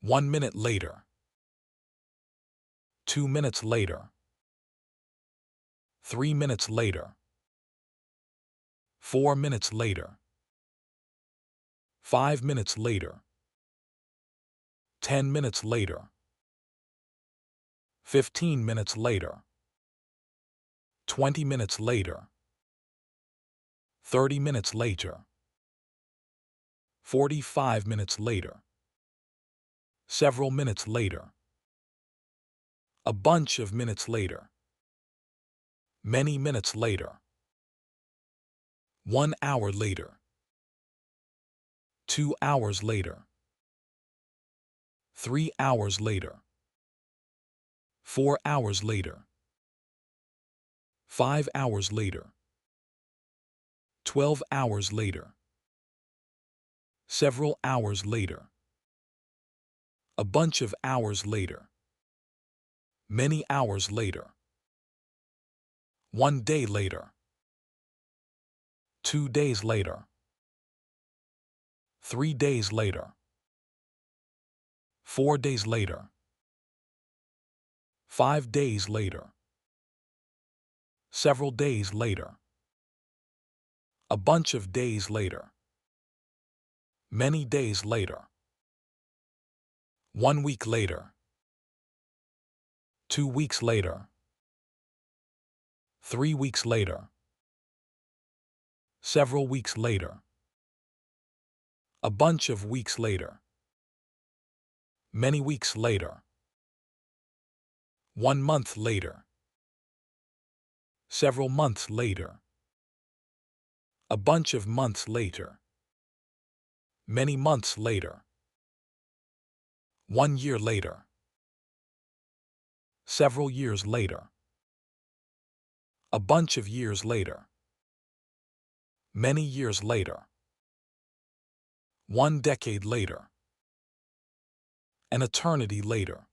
1 minute later. 2 minutes later. 3 minutes later. 4 minutes later. 5 minutes later. 10 minutes later. 15 minutes later. 20 minutes later. 30 minutes later. 45 minutes later. Several minutes later. A bunch of minutes later. Many minutes later. 1 hour later. 2 hours later. 3 hours later. 4 hours later. 5 hours later. 12 hours later. Several hours later. A bunch of hours later. Many hours later. 1 day later. 2 days later. 3 days later. 4 days later. 5 days later. Several days later. A bunch of days later. Many days later. 1 week later. 2 weeks later. 3 weeks later. Several weeks later. A bunch of weeks later. Many weeks later. 1 month later. Several months later. A bunch of months later. Many months later. 1 year later. Several years later. A bunch of years later. Many years later. 1 decade later. An eternity later.